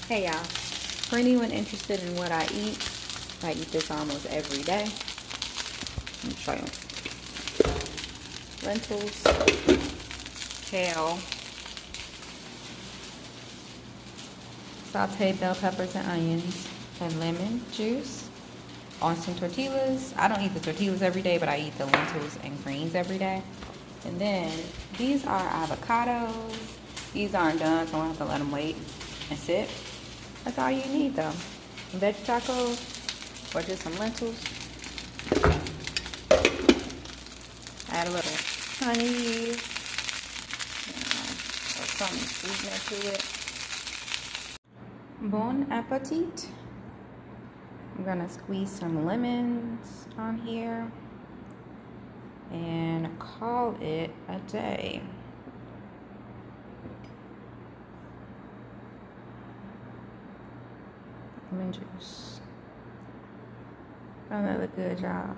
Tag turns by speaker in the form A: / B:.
A: Hey y'all, for anyone interested in what I eat this almost every day. Let me show you. Lentils, kale, sauteed bell peppers and onions, and lemon juice on some tortillas. I don't eat the tortillas every day, but I eat the lentils and greens every day. And then these are avocados. These aren't done, so I have to let them wait and sit. That's all you need though. Vegantacos or just some lentils. Add a little honey or some sweetener to it. Bon appetit. I'm gonna squeeze some lemons on here and call it a day. Lemon juice. Another good job.